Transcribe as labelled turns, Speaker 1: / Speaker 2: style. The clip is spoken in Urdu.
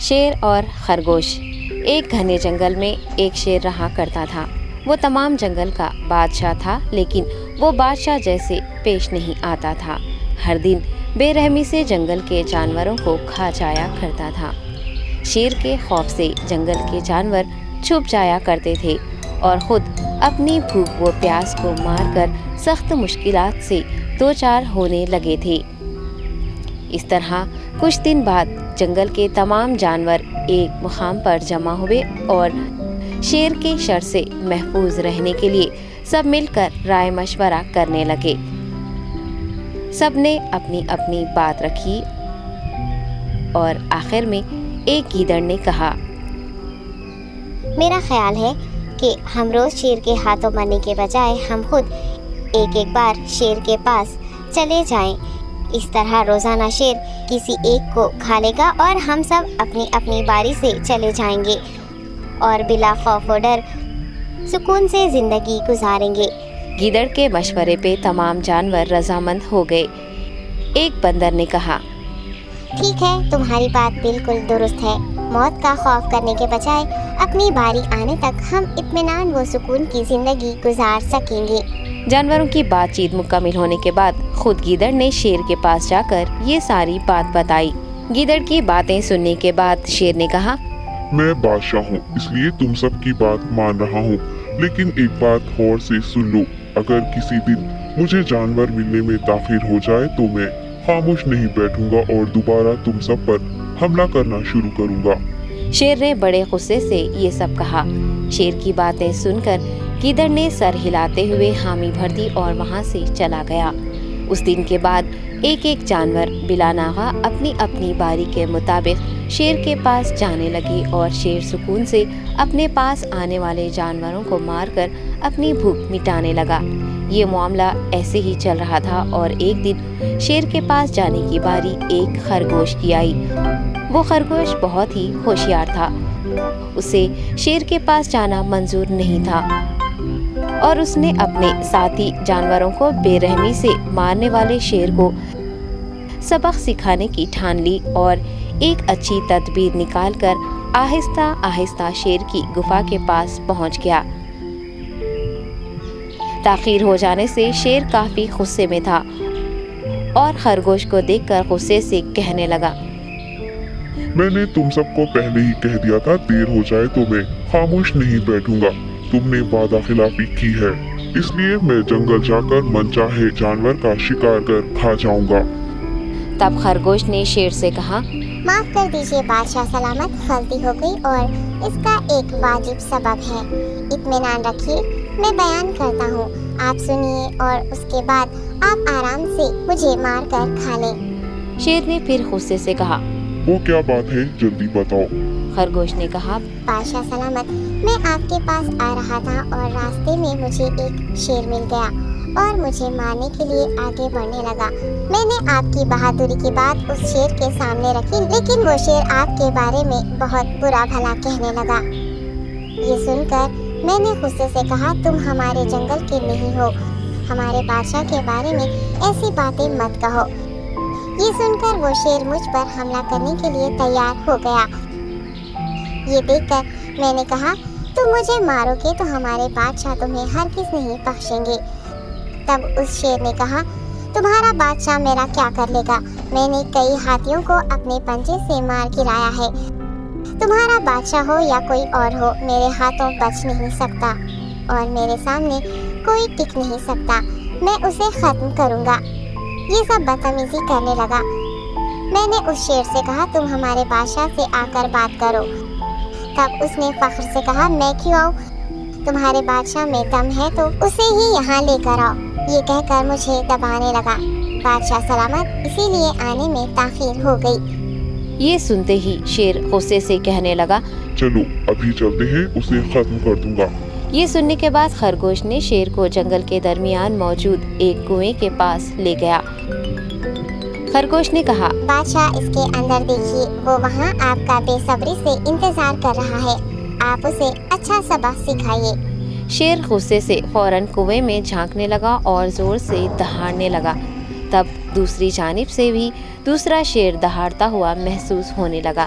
Speaker 1: شیر اور خرگوش۔ ایک گھنے جنگل میں ایک شیر رہا کرتا تھا۔ وہ تمام جنگل کا بادشاہ تھا، لیکن وہ بادشاہ جیسے پیش نہیں آتا تھا۔ ہر دن بے رحمی سے جنگل کے جانوروں کو کھا جایا کرتا تھا۔ شیر کے خوف سے جنگل کے جانور چھپ جایا کرتے تھے اور خود اپنی بھوک و پیاس کو مار کر سخت مشکلات سے دوچار ہونے لگے تھے۔ اس طرح کچھ دن بعد جنگل کے تمام جانور ایک مقام پر جمع ہوئے اور شیر کے شر سے محفوظ رہنے کے لیے سب مل کر رائے مشورہ کرنے لگے۔ سب نے اپنی اپنی بات رکھی اور آخر میں ایک گیدڑ نے کہا،
Speaker 2: میرا خیال ہے کہ ہم روز شیر کے ہاتھوں مرنے کے بجائے ہم خود ایک بار شیر کے پاس چلے جائیں۔ اس طرح روزانہ شیر کسی ایک کو کھا لے گا اور ہم سب اپنی اپنی باری سے چلے جائیں گے اور بلا خوف و ڈر سکون سے زندگی گزاریں گے۔
Speaker 1: گیدڑ کے مشورے پہ تمام جانور رضامند ہو گئے۔ ایک بندر نے کہا،
Speaker 2: ٹھیک ہے، تمہاری بات بالکل درست ہے۔ موت کا خوف کرنے کے بجائے اپنی باری آنے تک ہم اطمینان و سکون کی زندگی گزار سکیں گے۔
Speaker 1: جانوروں کی بات چیت مکمل ہونے کے بعد خود گیدڑ نے شیر کے پاس جا کر یہ ساری بات بتائی۔ گیدڑ کی باتیں سننے کے بعد شیر نے کہا،
Speaker 3: میں بادشاہ ہوں، اس لیے تم سب کی بات مان رہا ہوں، لیکن ایک بات غور سے سن لو۔ اگر کسی دن مجھے جانور ملنے میں تاخیر ہو جائے تو میں خاموش نہیں بیٹھوں گا اور دوبارہ تم سب پر حملہ کرنا شروع کروں گا۔
Speaker 1: شیر نے بڑے غصے سے یہ سب کہا۔ شیر کی باتیں سن کر گیدڑ نے سر ہلاتے ہوئے حامی بھر دی اور وہاں سے چلا گیا۔ اس دن کے بعد ایک ایک جانور بلا ناغہ اپنی اپنی باری کے مطابق شیر کے پاس جانے لگی اور شیر سکون سے اپنے پاس آنے والے جانوروں کو مار کر اپنی بھوک مٹانے لگا۔ یہ معاملہ ایسے ہی چل رہا تھا اور ایک دن شیر کے پاس جانے کی باری ایک خرگوش کی آئی۔ وہ خرگوش بہت ہی ہوشیار تھا۔ اسے شیر کے پاس جانا منظور نہیں تھا اور اس نے اپنے ساتھی جانوروں کو بے رحمی سے مارنے والے شیر کو سبق سکھانے کی ٹھان لی اور ایک اچھی تدبیر نکال کر آہستہ آہستہ شیر کی گفا کے پاس پہنچ گیا۔ تاخیر ہو جانے سے شیر کافی غصے میں تھا اور خرگوش کو دیکھ کر غصے سے کہنے لگا،
Speaker 3: میں نے تم سب کو پہلے ہی کہہ دیا تھا، دیر ہو جائے تو میں خاموش نہیں بیٹھوں گا۔ تم نے وعدہ خلافی کی ہے، اس لیے میں جنگل جا کر من چاہے جانور کا شکار کر کھا جاؤں گا۔
Speaker 1: تب خرگوش نے شیر سے کہا،
Speaker 2: معاف کر دیجیے بادشاہ سلامت، غلطی ہو گئی اور اس کا ایک واجب سبب ہے۔ اطمینان رکھیے، میں بیان کرتا ہوں، آپ سنیے اور اس کے بعد آپ آرام سے مجھے مار کر کھا لیں۔
Speaker 1: شیر نے پھر غصے سے کہا،
Speaker 3: وہ کیا بات ہے، جلدی بتاؤ۔
Speaker 1: خرگوش نے کہا،
Speaker 2: بادشاہ سلامت، میں آپ کے پاس آ رہا تھا اور راستے میں مجھے ایک شیر مل گیا اور مجھے مارنے کے لیے آگے بڑھنے لگا۔ میں نے آپ کی بہادری کی بات اس شیر کے سامنے رکھی، لیکن وہ شیر آپ کے بارے میں بہت برا بھلا کہنے لگا۔ یہ سن کر میں نے غصے سے کہا، تم ہمارے جنگل کے نہیں ہو، ہمارے بادشاہ کے بارے میں ایسی باتیں مت کہو۔ یہ سن کر وہ شیر مجھ پر حملہ کرنے کے لیے تیار ہو گیا۔ یہ دیکھ کر میں نے کہا، تم مجھے مارو گے تو ہمارے بادشاہ تمہیں ہرگز نہیں بخشیں گے۔ تب اس شیر نے کہا، تمہارا بادشاہ میرا کیا کر لے گا؟ میں نے کئی ہاتھیوں کو اپنے پنجے سے مار گرایا ہے۔ تمہارا بادشاہ ہو یا کوئی اور ہو، میرے ہاتھوں بچ نہیں سکتا اور میرے سامنے کوئی ٹک نہیں سکتا۔ میں اسے ختم کروں گا۔ یہ سب بدتمیزی کرنے لگا۔ میں نے اس شیر سے کہا، تم ہمارے بادشاہ سے آ کر بات کرو۔ تب اس نے فخر سے کہا، میں کیوں آؤں؟ تمہارے بادشاہ میں دم ہے تو اسے ہی یہاں لے کر آؤ۔ یہ کہہ کر مجھے دبانے لگا۔ بادشاہ سلامت، اسی لیے آنے میں تاخیر ہو گئی۔
Speaker 1: یہ سنتے ہی شیر غصے سے کہنے لگا،
Speaker 3: چلو ابھی چلتے ہیں، اسے ختم کر دوں گا۔
Speaker 1: یہ سننے کے بعد خرگوش نے شیر کو جنگل کے درمیان موجود ایک کنویں کے پاس لے گیا۔ خرگوش نے کہا،
Speaker 2: بادشاہ اس کے اندر دیکھیے، وہ وہاں آپ کا بے صبری سے انتظار کر رہا ہے، آپ اسے اچھا سبق سکھائیے۔
Speaker 1: شیر غصے سے فوراً کنویں میں جھانکنے لگا اور زور سے دہاڑنے لگا۔ تب دوسری جانب سے بھی دوسرا شیر دہاڑتا ہوا محسوس ہونے لگا۔